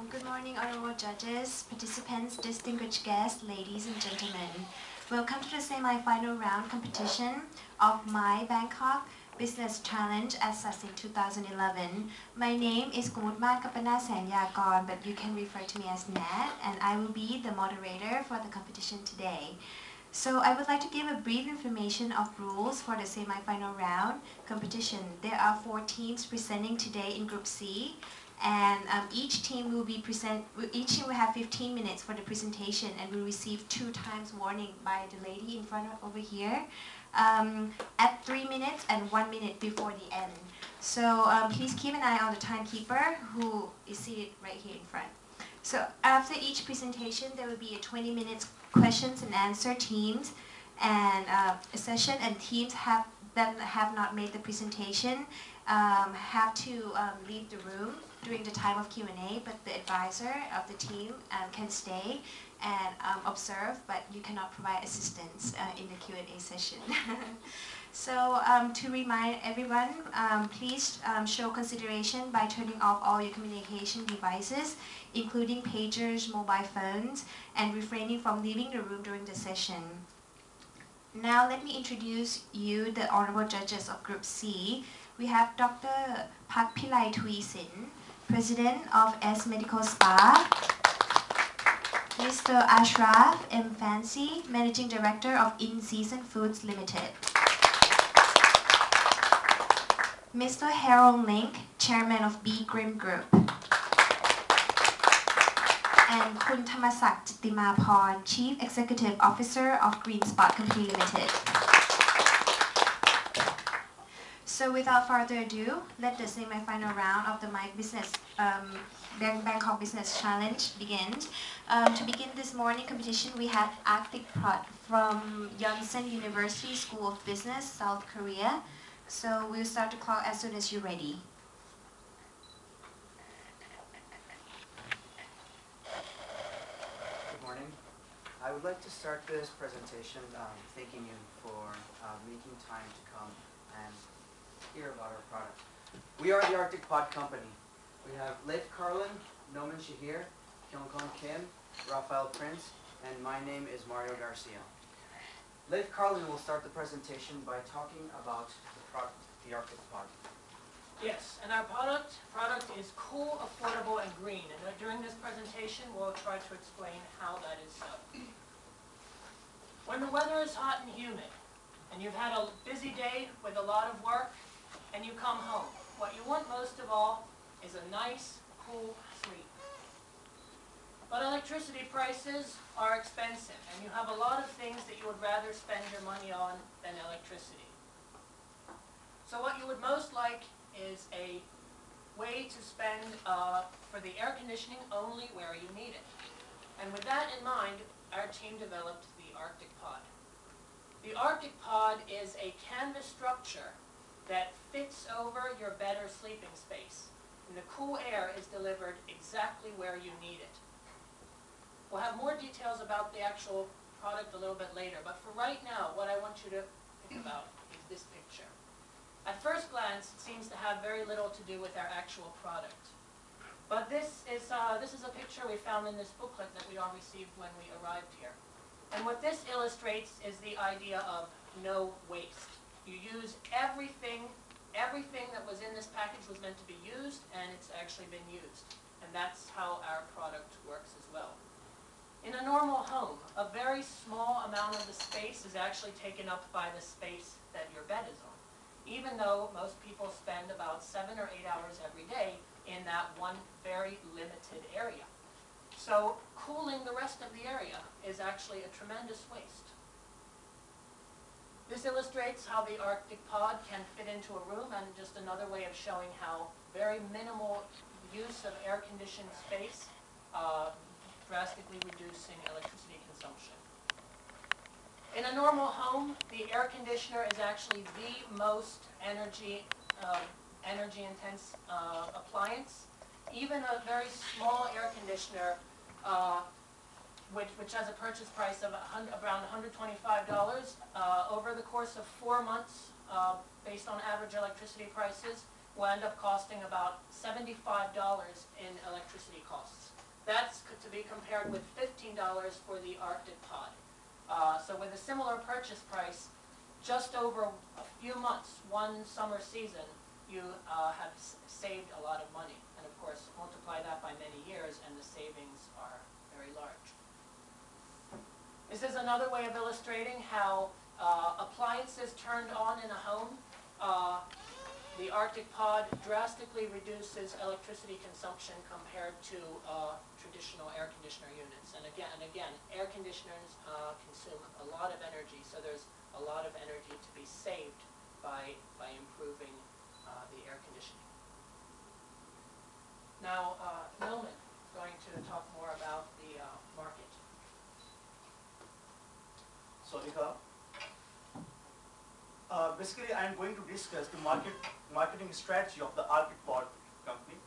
Good morning, honorable judges, participants, distinguished guests, ladies and gentlemen. Welcome to the semi-final round competition of My Bangkok Business Challenge at Sasin 2011. My name is Kumutman Kapana Sanyakon, but you can refer to me as Nat, and I will be the moderator for the competition today. So I would like to give a brief information of rules for the semi-final round competition. There are 4 teams presenting today in Group C, and each team will have 15 minutes for the presentation and will receive 2 times warning by the lady in front of over here at 3 minutes and 1 minute before the end. So please keep an eye on the timekeeper who is seated right here in front. So after each presentation, there will be a 20 minutes questions and answer teams and a session, and teams that have not made the presentation have to leave the room during the time of Q&A, but the advisor of the team can stay and observe, but you cannot provide assistance in the Q&A session. So to remind everyone, please show consideration by turning off all your communication devices, including pagers, mobile phones, and refraining from leaving the room during the session. Now let me introduce you the honorable judges of Group C. We have Dr. Pak Pillai Thuisin, President of S Medical Spa, Mr. Ashraf M. Fancy, Managing Director of In Season Foods Limited, Mr. Harold Link, Chairman of B Grim Group, and Kun Thamasak Chittimaporn, Chief Executive Officer of Green Spot Company Limited. So without further ado, let the semi-final round of the Bangkok Business Challenge begin. To begin this morning competition, we have Arctic Prod from Yonsei University School of Business, South Korea. So we'll start the clock as soon as you're ready. Good morning. I would like to start this presentation thanking you for making time to come and hear about our product. We are the Arctic Pod Company. We have Leif Carlin, Noman Shahir, Kyungkon Kim, Raphael Prince, and my name is Mario Garcia. Leif Carlin will start the presentation by talking about the product, the Arctic Pod. Yes, and our product is cool, affordable, and green. And during this presentation, we'll try to explain how that is so. When the weather is hot and humid, and you've had a busy day with a lot of work, and you come home, what you want most of all is a nice, cool sleep. But electricity prices are expensive, and you have a lot of things that you would rather spend your money on than electricity. So what you would most like is a way to spend for the air conditioning only where you need it. And with that in mind, our team developed the Arctic Pod. The Arctic Pod is a canvas structure that fits over your bed or sleeping space. And the cool air is delivered exactly where you need it. We'll have more details about the actual product a little bit later, but for right now, what I want you to think about is this picture. At first glance, it seems to have very little to do with our actual product. But this is a picture we found in this booklet that we all received when we arrived here. And what this illustrates is the idea of no waste. You use everything that was in this package was meant to be used, and it's actually been used. And that's how our product works as well. In a normal home, a very small amount of the space is actually taken up by the space that your bed is on, even though most people spend about 7 or 8 hours every day in that one very limited area. So cooling the rest of the area is actually a tremendous waste. This illustrates how the Arctic Pod can fit into a room, and just another way of showing how very minimal use of air-conditioned space drastically reducing electricity consumption. In a normal home, the air conditioner is actually the most energy-intense appliance. Even a very small air conditioner, which has a purchase price of around $125, over the course of 4 months, based on average electricity prices, will end up costing about $75 in electricity costs. compared with $15 for the Arctic pod. So with a similar purchase price, just over a few months, one summer season, you have saved a lot of money. And of course, multiply that by many years and the savings are very large. This is another way of illustrating how appliances turned on in a home. The Arctic pod drastically reduces electricity consumption compared to traditional air conditioner units. And again, air conditioners consume a lot of energy, so there's a lot of energy to be saved by improving the air conditioning. Now, Milman is going to talk more about the market. Sonika. Basically, I am going to discuss the marketing strategy of the Arctic Pod company.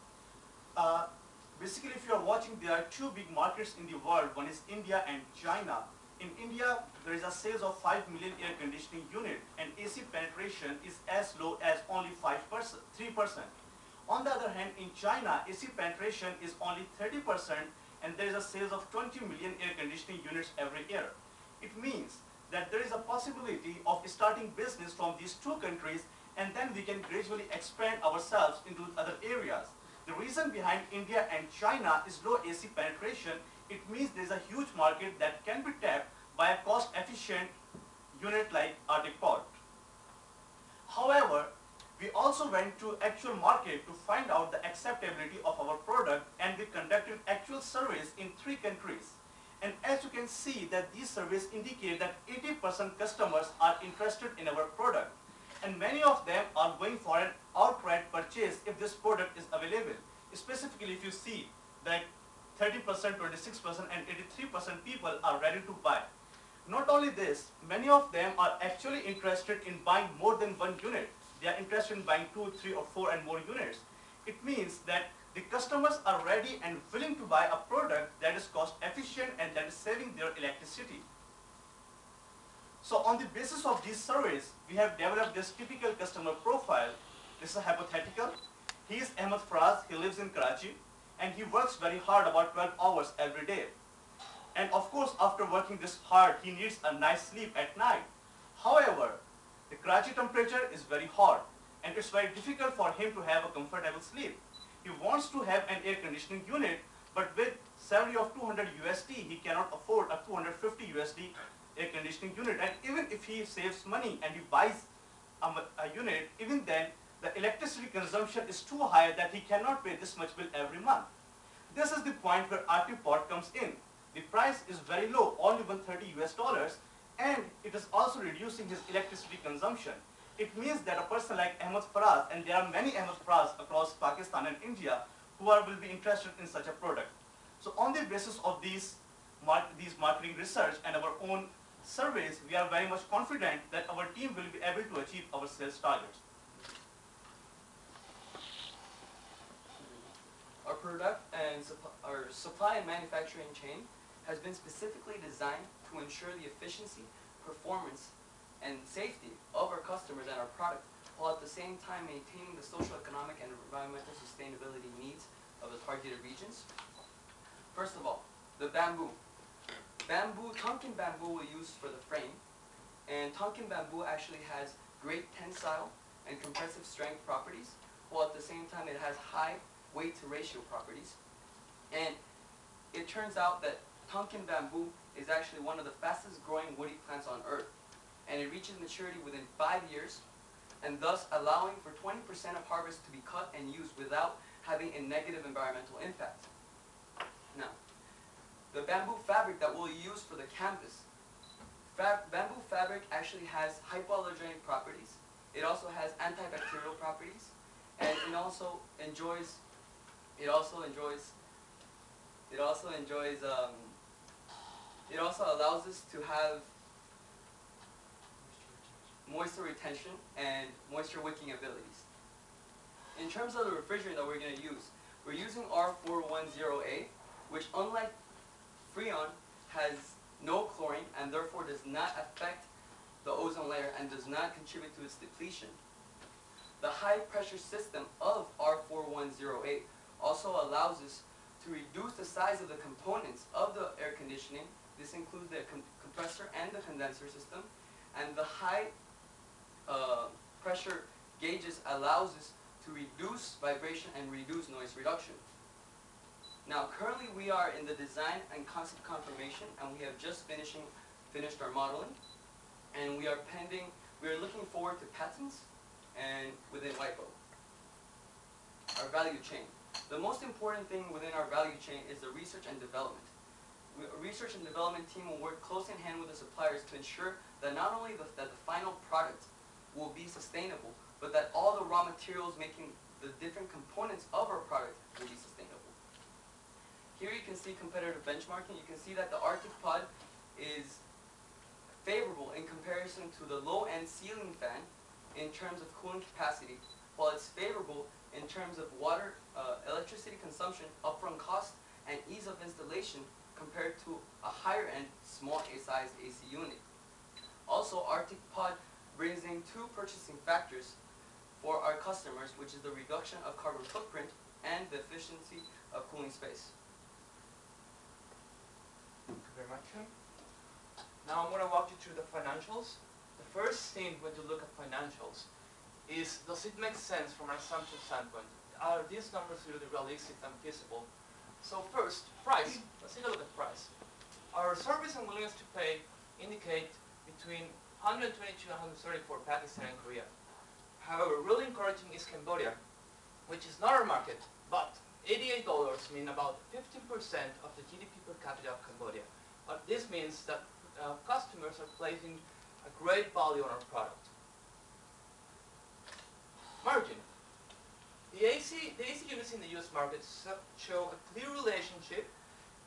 Basically, if you are watching, there are two big markets in the world. One is India and China. In India, there is a sales of 5 million air conditioning units, and AC penetration is as low as only 3%. On the other hand, in China, AC penetration is only 30%, and there is a sales of 20 million air conditioning units every year. It means that there is a possibility of starting business from these two countries, and then we can gradually expand ourselves into other areas. The reason behind India and China is low AC penetration. It means there is a huge market that can be tapped by a cost-efficient unit like Arctic Pod. However, we also went to actual market to find out the acceptability of our product, and we conducted actual surveys in 3 countries. And as you can see that these surveys indicate that 80% customers are interested in our product, and many of them are going for an outright purchase if this product is available. Specifically, if you see that 30%, 26% and 83% people are ready to buy. Not only this, many of them are actually interested in buying more than one unit. They are interested in buying 2, 3 or 4 and more units. It means that the customers are ready and willing to buy a product that is cost efficient and that is saving their electricity. So on the basis of these surveys, we have developed this typical customer profile. This is a hypothetical. He is Ahmed Faraz, he lives in Karachi, and he works very hard, about 12 hours every day. And of course, after working this hard, he needs a nice sleep at night. However, the Karachi temperature is very hot, and it's very difficult for him to have a comfortable sleep. He wants to have an air conditioning unit, but with salary of 200 USD, he cannot afford a 250 USD air conditioning unit. And even if he saves money and he buys a unit, even then, the electricity consumption is too high that he cannot pay this much bill every month. This is the point where Arctic Pod comes in. The price is very low, only $130 US, and it is also reducing his electricity consumption. It means that a person like Ahmed Faraz, and there are many Ahmed Faraz across Pakistan and India, who will be interested in such a product. So on the basis of these marketing research and our own surveys, we are very much confident that our team will be able to achieve our sales targets. Our product and our supply and manufacturing chain has been specifically designed to ensure the efficiency, performance, and safety of our customers and our product, while at the same time maintaining the social, economic, and environmental sustainability needs of the targeted regions. First of all, the bamboo. Tonkin bamboo we use for the frame, and Tonkin bamboo actually has great tensile and compressive strength properties, while at the same time it has high weight to ratio properties. And it turns out that Tonkin bamboo is actually one of the fastest growing woody plants on earth, and it reaches maturity within 5 years, and thus allowing for 20% of harvest to be cut and used without having a negative environmental impact. Now, the bamboo fabric that we'll use for the canvas. Bamboo fabric actually has hypoallergenic properties. It also has antibacterial properties, and it also allows us to have moisture retention and moisture wicking abilities. In terms of the refrigerant that we're going to use, we're using R410A, which unlike Freon has no chlorine and therefore does not affect the ozone layer and does not contribute to its depletion. The high pressure system of R410A also allows us to reduce the size of the components of the air conditioning. This includes the compressor and the condenser system, and the high pressure gauges allows us to reduce vibration and reduce noise reduction. Now currently we are in the design and concept confirmation, and we have just finished our modeling, and we are looking forward to patents and within WIPO. Our value chain. The most important thing within our value chain is the research and development. A research and development team will work close in hand with the suppliers to ensure that not only that the final product will be sustainable, but that all the raw materials making the different components of our product will be sustainable. Here you can see competitive benchmarking. You can see that the Arctic Pod is favorable in comparison to the low-end ceiling fan in terms of cooling capacity, while it's favorable in terms of water, electricity consumption, upfront cost, and ease of installation compared to a higher-end small size AC unit. Also, Arctic Pod brings in two purchasing factors for our customers, which is the reduction of carbon footprint and the efficiency of cooling space. Thank you very much, Tim. Now I'm going to walk you through the financials. The first thing when you look at financials is, does it make sense from an assumption standpoint? Are these numbers really realistic and feasible? So first, price. Let's take a look at price. Our service and willingness to pay indicate between 122 and 130 for Pakistan and Korea. However, really encouraging is Cambodia, which is not our market, but $88 mean about 15% of the GDP per capita of Cambodia. But this means that customers are placing a great value on our product. Margin. The AC units in the US market show a clear relationship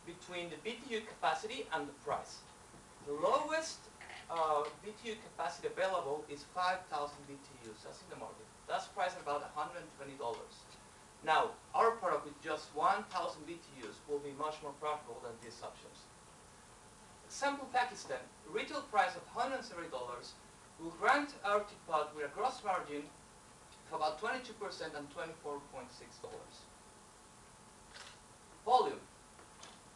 between the BTU capacity and the price. The lowest BTU capacity available is 5,000 BTUs. That's in the market. That's priced at about $120. Now, our product with just 1,000 BTUs will be much more profitable than these options. Example, Pakistan, retail price of $170 will grant Arctic Pod with a gross margin of about 22% and $24.6. Volume.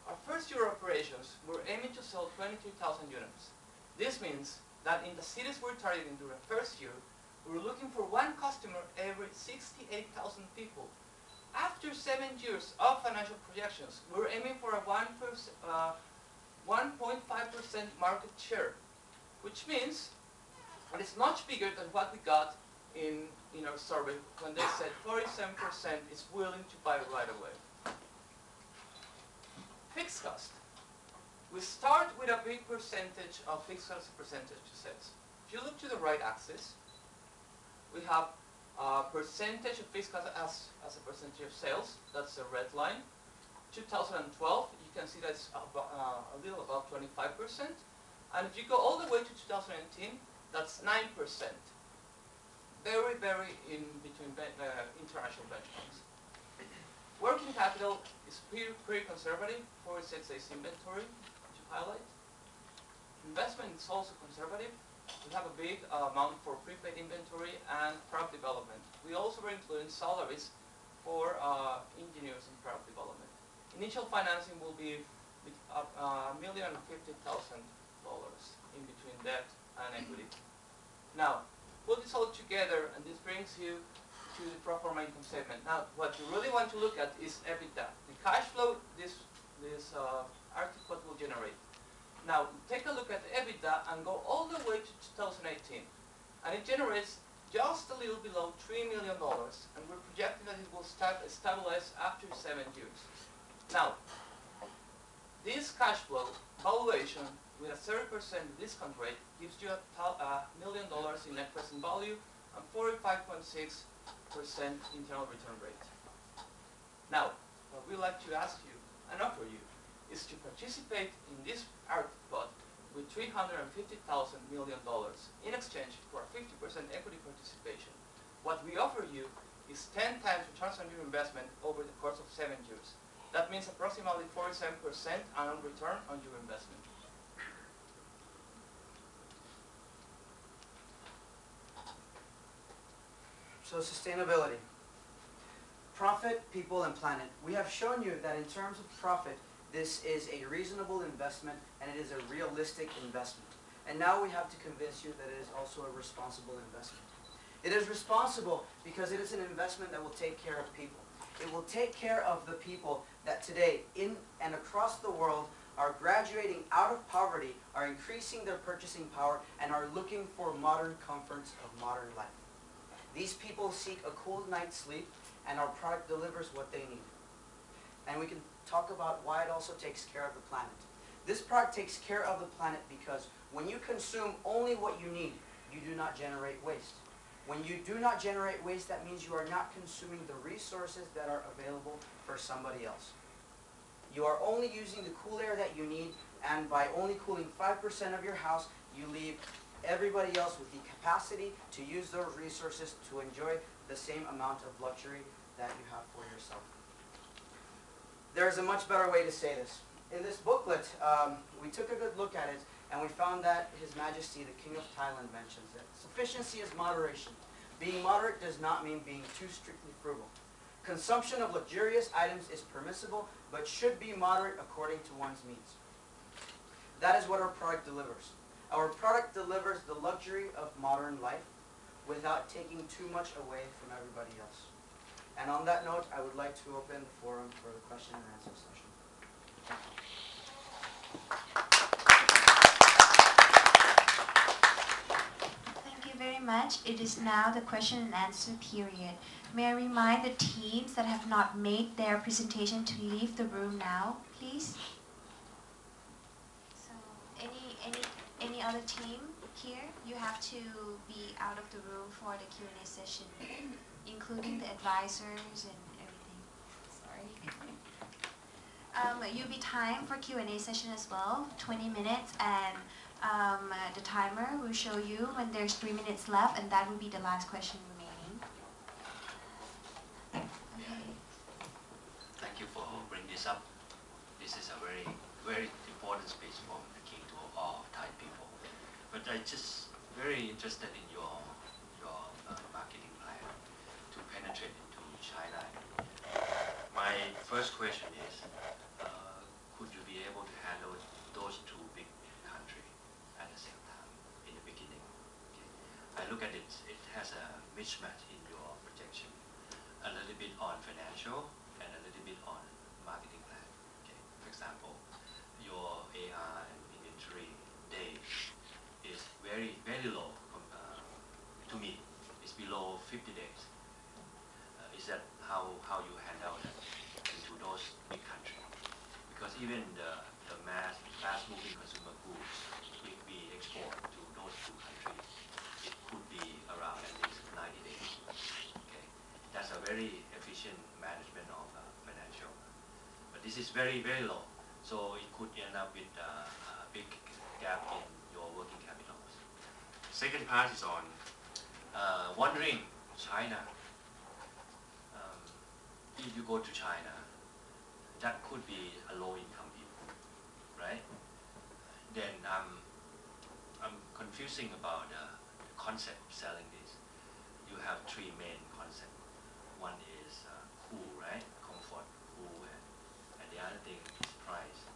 Our first year operations, we're aiming to sell 23,000 units. This means that in the cities we're targeting during the first year, we're looking for one customer every 68,000 people. After 7 years of financial projections, we're aiming for a 1.5% market share, which means that it's much bigger than what we got in our survey when they said 47% is willing to buy right away. Fixed cost. We start with a big percentage of fixed cost percentage to sales. If you look to the right axis, we have a percentage of fixed cost as a percentage of sales. That's the red line. 2012, you can see that's a little above 25%. And if you go all the way to 2018, that's 9%. Very, very in between international benchmarks. Working capital is pretty conservative, 46 days inventory to highlight. Investment is also conservative. We have a big amount for prepaid inventory and product development. We also are including salaries for engineers in product development. Initial financing will be $1,050,000 in between debt and equity. Now, put this all together, and this brings you to the pro forma income statement. Now, what you really want to look at is EBITDA, the cash flow this Arctic Pod will generate. Now, take a look at the EBITDA and go all the way to 2018, and it generates just a little below $3 million, and we're projecting that it will stabilize after 7 years. Now, this cash flow valuation with a 30% discount rate gives you $1 million in net present value and 45.6% internal return rate. Now, what we'd like to ask you and offer you is to participate in this Arctic Pod with $350,000 million in exchange for a 50% equity participation. What we offer you is 10 times returns on your investment over the course of 7 years. That means approximately 47% annual return on your investment. So sustainability. Profit, people, and planet. We have shown you that in terms of profit, this is a reasonable investment and it is a realistic investment. And now we have to convince you that it is also a responsible investment. It is responsible because it is an investment that will take care of people. It will take care of the people that today in and across the world are graduating out of poverty, are increasing their purchasing power, and are looking for modern comforts of modern life. These people seek a cool night's sleep, and our product delivers what they need. And we can talk about why it also takes care of the planet. This product takes care of the planet because when you consume only what you need, you do not generate waste. When you do not generate waste, that means you are not consuming the resources that are available for somebody else. You are only using the cool air that you need, and by only cooling 5% of your house, you leave everybody else with the capacity to use those resources to enjoy the same amount of luxury that you have for yourself. There is a much better way to say this. In this booklet, we took a good look at it, and we found that His Majesty, the King of Thailand, mentions that sufficiency is moderation. Being moderate does not mean being too strictly frugal. Consumption of luxurious items is permissible, but should be moderate according to one's means. That is what our product delivers. Our product delivers the luxury of modern life without taking too much away from everybody else. And on that note, I would like to open the forum for the question and answer session. Thank you very much. It is now the question and answer period. May I remind the teams that have not made their presentation to leave the room now, please? So, any other team here? You have to be out of the room for the Q&A session, including the advisors and everything. Sorry. You'll be timed for Q&A session as well, 20 minutes, and the timer will show you when there's 3 minutes left, and that will be the last question remaining. Okay. Thank you for bringing this up. This is a very, very important speech from the King to all Thai people. But I'm just very interested in your marketing plan to penetrate into China. My first question is, could you be able to handle those two big countries at the same time in the beginning? Okay. I look at it, it has a mismatch in your projection, a little bit on financial and a little bit on marketing plan. Okay. For example, your AR and inventory days is very, very low. To me, it's below 50 days. Is that how you handle that into those big countries? Because even the fast-moving consumer goods we export to those two countries, it could be around at least 90 days. Okay, that's a very efficient management of financial. But this is very, very low, so it could end up with a big gap in your working capital. Second part is on wondering China. If you go to China, that could be a low-income people, right? Then I'm confusing about the concept of selling this. You have three main concepts. One is cool, right? Comfort, cool, and the other thing is price,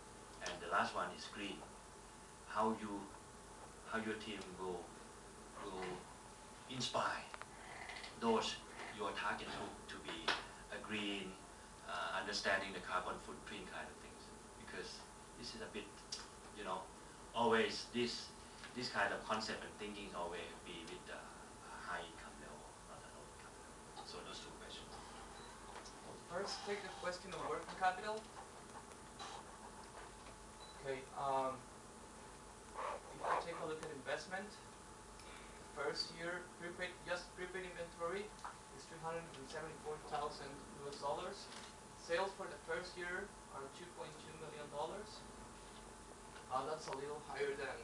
and the last one is green. How your team will inspire those your target group to be a green, understanding the carbon footprint kind of things, because this is a bit, always this kind of concept and thinking always be with the high income level, not the low income level. So those two questions. First, take the question of working capital. Okay, if you take a look at investment, first year prepaid inventory is $374,000 US. Sales for the first year are $2.2 million. That's a little higher than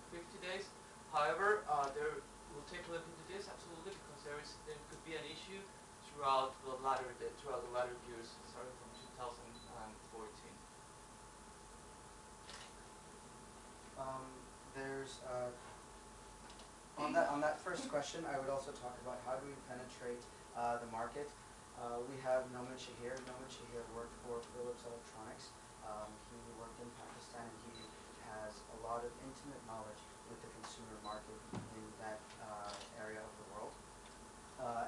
50 days. However, we'll take a look into this absolutely, because there could be an issue throughout the latter years, starting from 2014. On that first question, I would also talk about how do we penetrate the market. We have Noman Shahir. Noman Shahir worked for Philips Electronics. He worked in Pakistan, and he has a lot of intimate knowledge with the consumer market in that area of the world.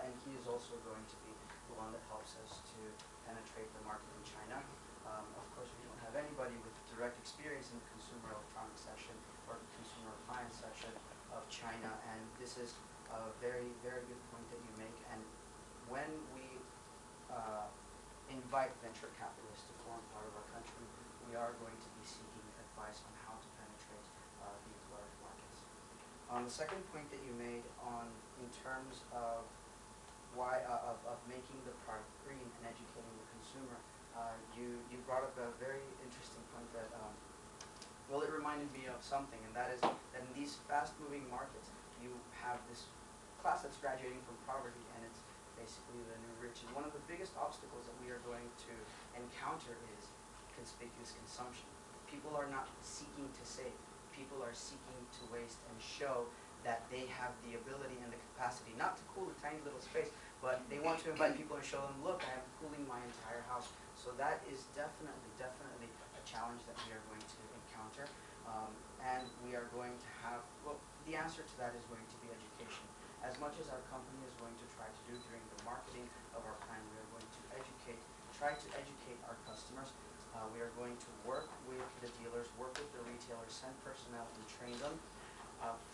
And he is also going to be the one that helps us to penetrate the market in China. Of course, we don't have anybody with direct experience in the consumer electronics section or the consumer appliance section of China, and this is a very, very good point that you make. And when we invite venture capitalists to form part of our country, we are going to be seeking advice on how to penetrate these large markets. On the second point that you made in terms of why of making the product green and educating the consumer, you brought up a very interesting point that well, it reminded me of something, and that is that in these fast-moving markets, you have this class that's graduating from poverty, and it's basically the new rich. And one of the biggest obstacles that we are going to encounter is conspicuous consumption. People are not seeking to save. People are seeking to waste and show that they have the ability and the capacity, not to cool a tiny little space, but they want to invite people and show them, look, I am cooling my entire house. So that is definitely a challenge that we are going to encounter. And we are going to have, well, the answer to that is going to be education. As much as our company is going to try to do during the marketing of our plan, we are going to try to educate our customers. We are going to work with the dealers, work with the retailers, send personnel and train them.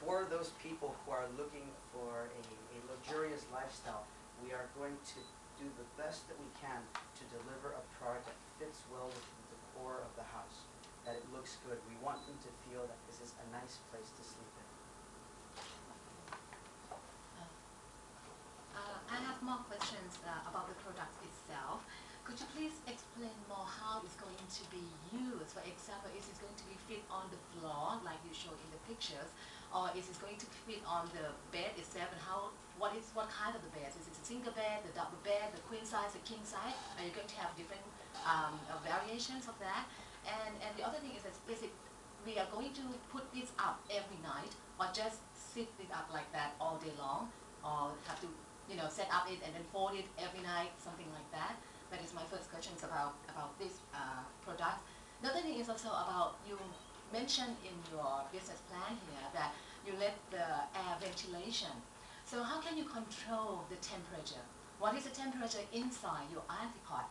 For those people who are looking for a luxurious lifestyle, we are going to do the best that we can to deliver a product that fits well with the core of the house, that it looks good. We want them to feel that this is a nice place to sleep in. I have more questions about the product itself. Could you please explain more how it's going to be used? For example, is it going to be fit on the floor like you showed in the pictures, or is it going to fit on the bed itself? And what kind of the bed? Is it a single bed, the double bed, the queen size, the king size? Are you going to have different variations of that? And the other thing is we are going to put this up every night, or just sit it up like that all day long, or have to set up it and then fold it every night, something like that. That is my first question about this product. The other thing is also about, you mentioned in your business plan here that you let the air ventilation. So how can you control the temperature? What is the temperature inside your antipod?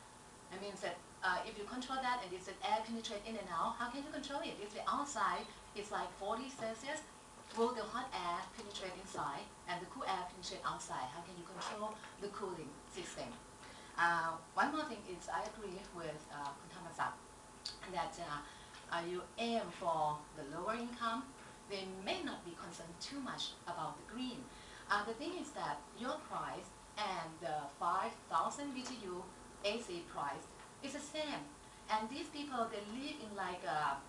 I mean that if you control that and it's an air penetrate in and out, how can you control it? If the outside is like 40 Celsius, will the hot air penetrate inside and the cool air penetrate outside? How can you control the cooling system? One more thing is I agree with Kun Thamasak that you aim for the lower income. They may not be concerned too much about the green. The thing is that your price and the 5,000 BTU AC price is the same. And these people, they live in like a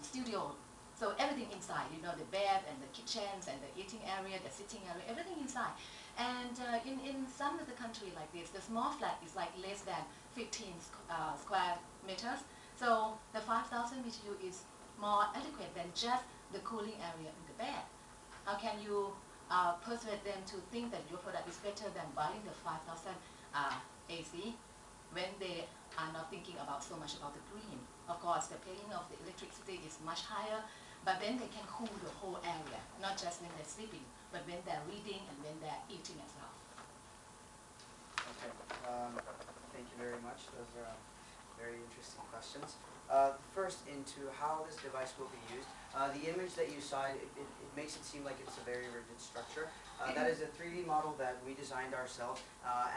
studio. So everything inside, the bed and the kitchens and the eating area, the sitting area, everything inside. And in some of the country like this, the small flat is like less than 15 square meters. So the 5,000 BTU is more adequate than just the cooling area in the bed. How can you persuade them to think that your product is better than buying the 5,000 AC when they are not thinking so much about the green? Of course, the paying of the electricity is much higher, but then they can cool the whole area, not just when they're sleeping, but when they're reading and when they're eating as well. Okay, thank you very much. Those are very interesting questions. First, into how this device will be used. The image that you saw, it makes it seem like it's a very rigid structure. That is a 3D model that we designed ourselves,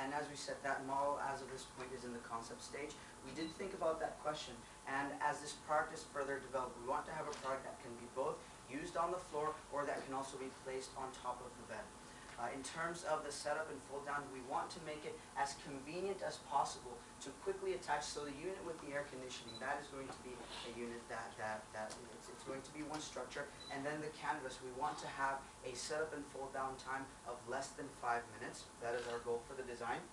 and as we said, that model as of this point is in the concept stage. We did think about that question, and as this product is further developed, we want to have a product that can be both used on the floor or that can also be placed on top of the bed. In terms of the setup and fold down, we want to make it as convenient as possible to quickly attach. So the unit with the air conditioning, that is going to be a unit that it's going to be one structure. And then the canvas, we want to have a setup and fold down time of less than 5 minutes. That is our goal for the design.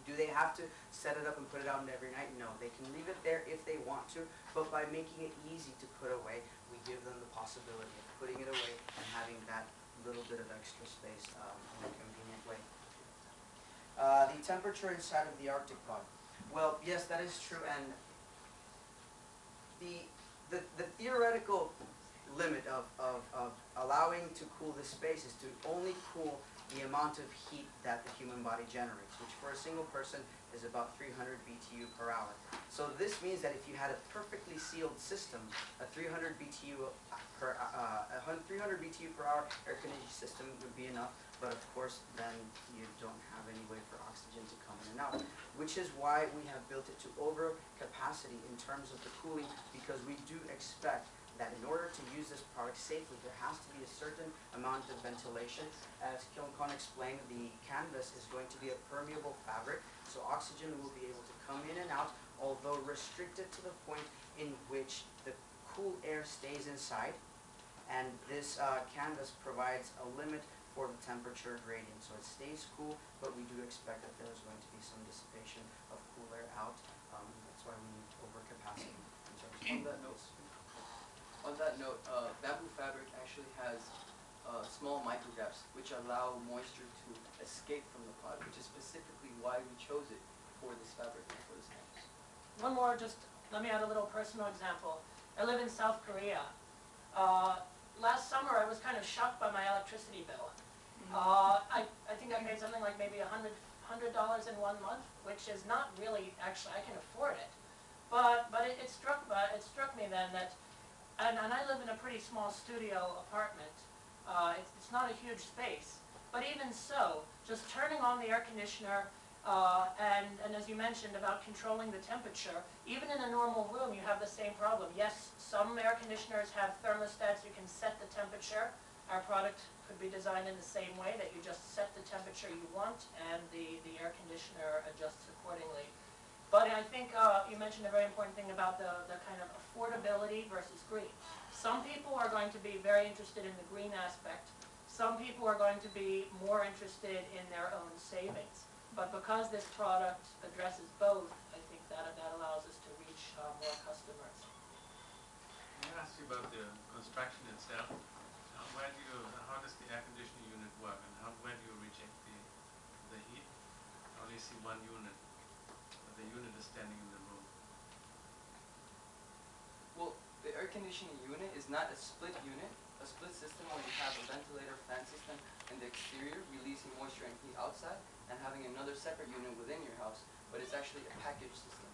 Do they have to set it up and put it out every night? No, they can leave it there if they want to, but by making it easy to put away, we give them the possibility of putting it away and having that little bit of extra space in a convenient way. The temperature inside of the Arctic pod. Well, yes, that is true, and the theoretical limit of allowing to cool this space is to only cool the amount of heat that the human body generates, which for a single person is about 300 BTU per hour. So this means that if you had a perfectly sealed system, a 300 BTU per 300 BTU per hour air conditioning system would be enough. But of course, then you don't have any way for oxygen to come in and out, which is why we have built it to over capacity in terms of the cooling, because we do expect that in order to use this product safely, there has to be a certain amount of ventilation. As Kyung-Kon explained, the canvas is going to be a permeable fabric, so oxygen will be able to come in and out, although restricted to the point in which the cool air stays inside. And this canvas provides a limit for the temperature gradient. So it stays cool, but we do expect that there's going to be some dissipation of cool air out. That's why we need overcapacity in terms of On that note, bamboo fabric actually has small microgaps which allow moisture to escape from the pod, which is specifically why we chose it for this fabric and for this canvas. One more, just let me add a little personal example. I live in South Korea. Last summer I was kind of shocked by my electricity bill. I think I paid something like maybe $100 in 1 month, which is not really, actually, I can afford it. But it struck me then that, and I live in a pretty small studio apartment. It's not a huge space, but even so, just turning on the air conditioner, and as you mentioned about controlling the temperature, even in a normal room you have the same problem. Yes, some air conditioners have thermostats, you can set the temperature. Our product could be designed in the same way, that you just set the temperature you want and the air conditioner adjusts accordingly. But I think you mentioned a very important thing about the kind of affordability versus green. Some people are going to be very interested in the green aspect. Some people are going to be more interested in their own savings. But because this product addresses both, I think that allows us to reach more customers. Can I ask you about the construction itself? How does the air conditioning unit work, and where do you reject the heat? I only see one unit, but the unit is standing in the room. Well, the air conditioning unit is not a split unit. A split system where you have a ventilator fan system in the exterior releasing moisture and heat outside, and having another separate unit within your house, but it's actually a package system.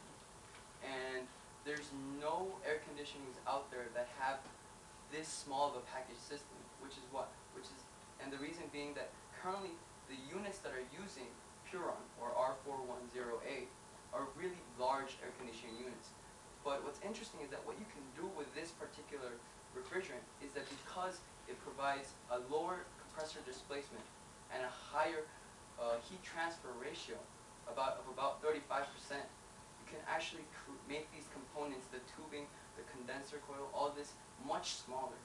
And there's no air conditionings out there that have this small of a package system, and the reason being that currently the units that are using Puron or R4108 are really large air conditioning units. But what's interesting is that what you can do with this particular refrigerant is that because it provides a lower compressor displacement and a higher heat transfer ratio of about 35%, you can actually make these components, the tubing, the condenser coil, all this much smaller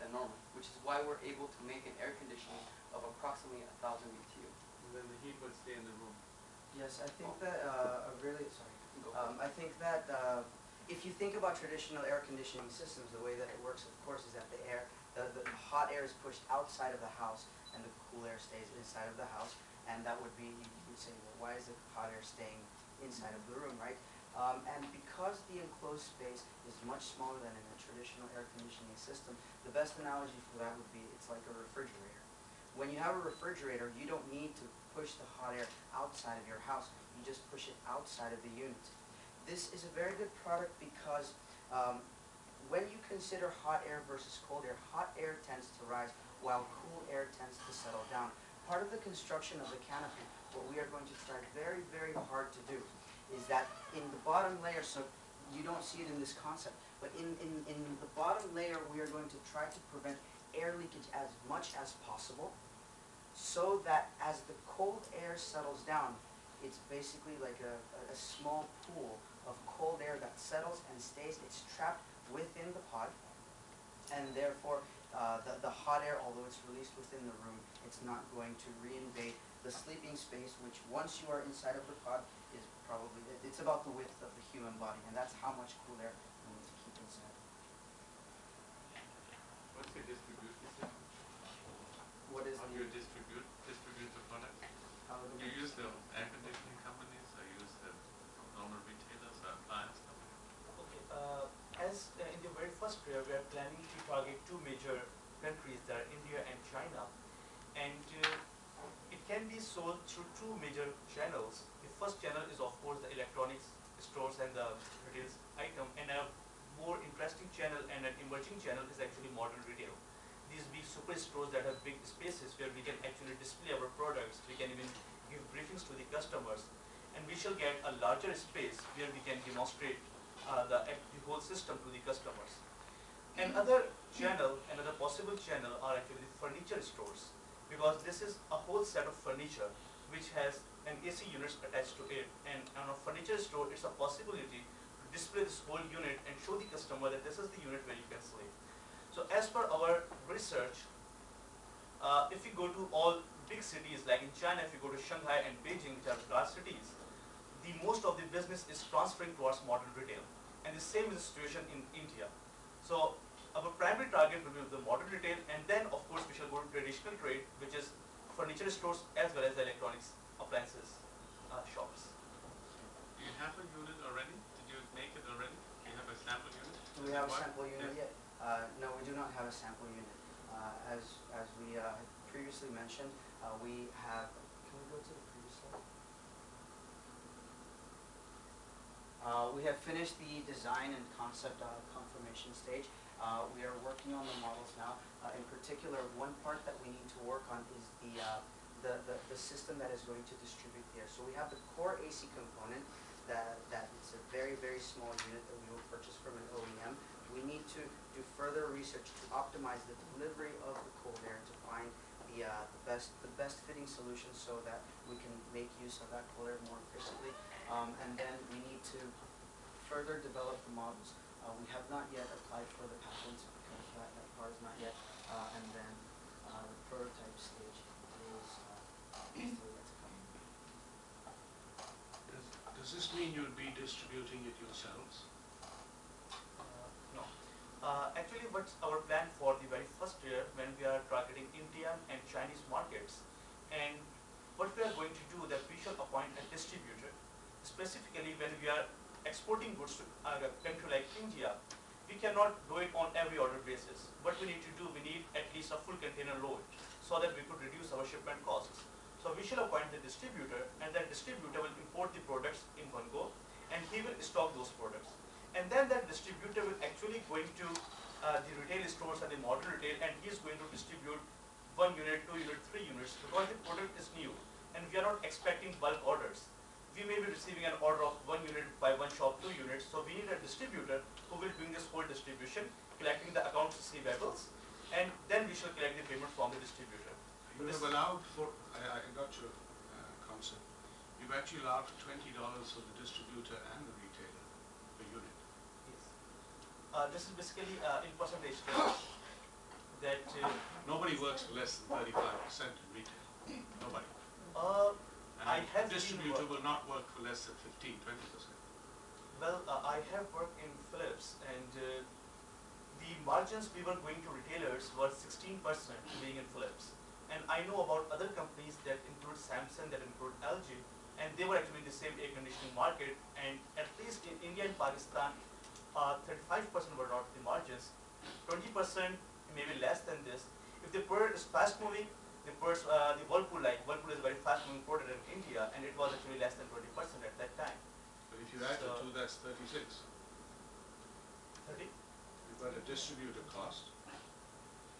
than normal, which is why we're able to make an air conditioning of approximately 1,000 BTU. And then the heat would stay in the room. Yes, I think that I think that if you think about traditional air conditioning systems, the way that it works, of course, is that the hot air is pushed outside of the house and the cool air stays inside of the house. And that would be, you would say, well, why is the hot air staying inside of the room, right? And because the enclosed space is much smaller than in a traditional air conditioning system, the best analogy for that would be it's like a refrigerator. When you have a refrigerator, you don't need to push the hot air outside of your house. You just push it outside of the unit. This is a very good product because when you consider hot air versus cold air tends to rise while cool air tends to settle down. Part of the construction of the canopy, what we are going to try very, very hard to do is that in the bottom layer, so you don't see it in this concept, but in the bottom layer we are going to try to prevent air leakage as much as possible, so that as the cold air settles down, it's basically like a small pool of cold air that settles and stays. It's trapped within the pod, and therefore the hot air, although it's released within the room, it's not going to reinvade the sleeping space, which once you are inside of the pod is probably, it's about the width of the human body, and that's how much cool air you need to keep inside. What's your distribution system? What is How do you distribute the product? You use the air first year, we are planning to target two major countries, that are India and China. And it can be sold through two major channels. The first channel is of course the electronics stores and the retail item, and a more interesting channel and an emerging channel is actually modern retail. These big super stores that have big spaces where we can actually display our products, we can even give briefings to the customers, and we shall get a larger space where we can demonstrate the whole system to the customers. Another channel, another possible channel are actually furniture stores, because this is a whole set of furniture which has an AC units attached to it, and on a furniture store it's a possibility to display this whole unit and show the customer that this is the unit where you can sleep. So as per our research, if you go to all big cities, like in China, if you go to Shanghai and Beijing, which are large cities, the most of the business is transferring towards modern retail. And the same is the situation in India. So our primary target will be the modern retail, and then of course we shall go to traditional trade, which is furniture stores as well as the electronics appliances shops. Do you have a unit already? Did you make it already? Do you have a sample unit? Do we have a What? sample unit Yes. yet? No, we do not have a sample unit. As we previously mentioned, we have. Can we go to the previous slide? We have finished the design and concept confirmation stage. We are working on the models now. In particular, one part that we need to work on is the system that is going to distribute the air. So we have the core AC component that it's a very, very small unit that we will purchase from an OEM. We need to do further research to optimize the delivery of the cold air to find the best fitting solution so that we can make use of that cold air more efficiently. And then we need to further develop the models. We have not yet applied for the patents because that part is not yet. And then the prototype stage is still yet to come. Does this mean you'll be distributing it yourselves? No. Actually, what's our plan for the very first year when we are targeting Indian and Chinese markets, and what we are going to do that we shall appoint a distributor. Specifically, when we are exporting goods to a country like India, we cannot do it on every order basis. What we need to do, we need at least a full container load so that we could reduce our shipment costs. So we shall appoint the distributor, and that distributor will import the products in one go, and he will stock those products. And then that distributor will actually going to the retail stores and the modern retail, and he is going to distribute 1 unit, 2 unit, 3 units, because the product is new, and we are not expecting bulk orders. We may be receiving an order of 1 unit by one shop, 2 units, so we need a distributor who will bring this whole distribution, collecting the accounts receivables, and then we shall collect the payment from the distributor. You have allowed for, I got your concept. You've actually allowed for $20 for the distributor and the retailer per unit. Yes. This is basically in percentage terms that Nobody works for less than 35% in retail. Nobody. And I have a distributor will not work for less than 15, 20%. Well, I have worked in Philips, and the margins we were going to retailers were 16% being in Philips. And I know about other companies that include Samsung, that include LG, and they were actually in the same air conditioning market, and at least in India and Pakistan, 35% were not the margins, 20% maybe less than this. If the product is fast moving, the Whirlpool is a very fast moving product in India, and it was actually less than 20% at that time. But if you add the two, that's 36. 30? You've got a distributor cost.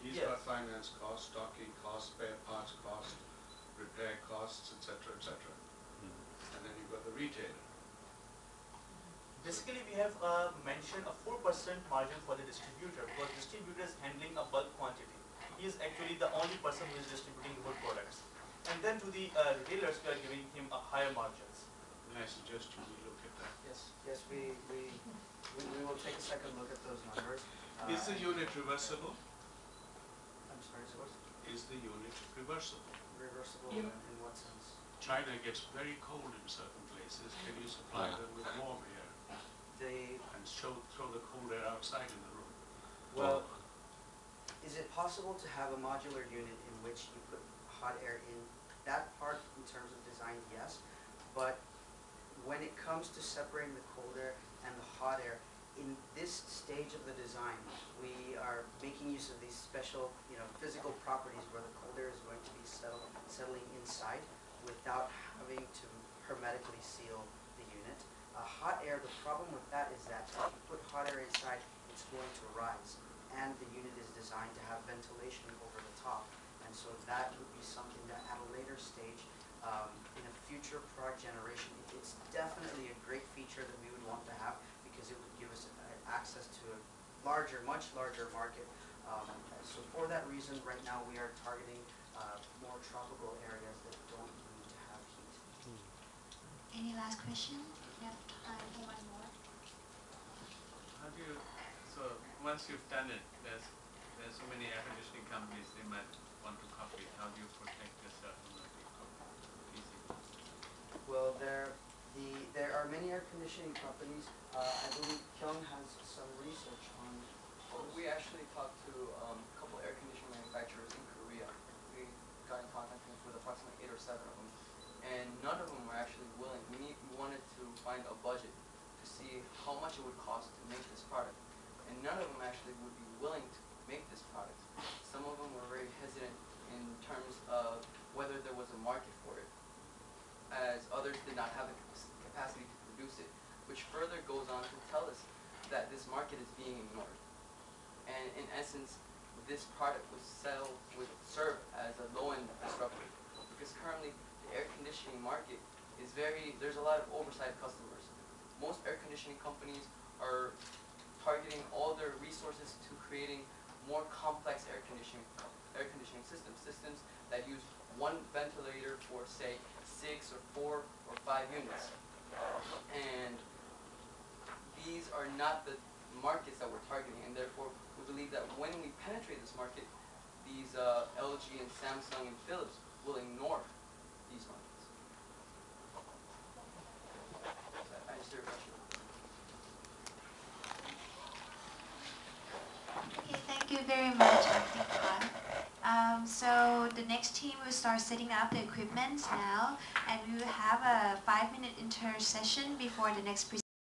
He's Yes. got finance costs, stocking costs, spare parts costs, repair costs, etc., etc. And then you've got the retailer. Basically, we have mentioned a 4% margin for the distributor, because distributor is handling a bulk quantity. He is actually the only person who is distributing the whole products. And then to the retailers, we are giving him a higher margins. May I suggest you look at that? Yes, we will take a second look at those numbers. Is the unit reversible? I'm sorry, so what's Is the unit reversible? reversible You- in what sense? China gets very cold in certain places. Can you supply them with warm air and throw the cold air outside in the room? Well, is it possible to have a modular unit in which you put hot air in? That part, in terms of design, yes. But when it comes to separating the cold air and the hot air, in this stage of the design, we are making use of these special, physical properties where the cold air is going to be settling inside without having to hermetically seal the unit. Hot air, the problem with that is that if you put hot air inside, it's going to rise. And the unit is designed to have ventilation over the top. And so that would be something that at a later stage, in a future product generation, it's definitely a great feature that we would want to have because it would give us access to a much larger market. So for that reason, right now we are targeting more tropical areas that don't need to have heat. Any last question? We have time for one more. How do you, so once you've done it, there's so many air conditioning companies, they might want to copy. How do you protect yourself from the PC? Well, there are many air conditioning companies. I believe Kyung has some research on. We actually talked to a couple air conditioning manufacturers in Korea. We got in contact with approximately 8 or 7 of them, and none of them were actually willing. We wanted to find a budget to see how much it would cost to make this product, and none of them actually would be willing to make this product. Some of them were very hesitant in terms of whether there was a market for it, as others did not have the capacity to produce it, which further goes on to tell us that this market is being ignored. And in essence, this product would serve as a low-end disruptor, because currently the air conditioning market is there's a lot of oversized customers. Most air conditioning companies are targeting all their resources to creating more complex air conditioning systems that use one ventilator for, say, 6 or 4 or 5 units. And these are not the markets that we're targeting, and therefore we believe that when we penetrate this market, these LG and Samsung and Philips will ignore these markets. Does that answer your question? Okay, thank you very much, Arctic Pod. So the next team will start setting up the equipment now, and we will have a 5-minute inter session before the next presentation.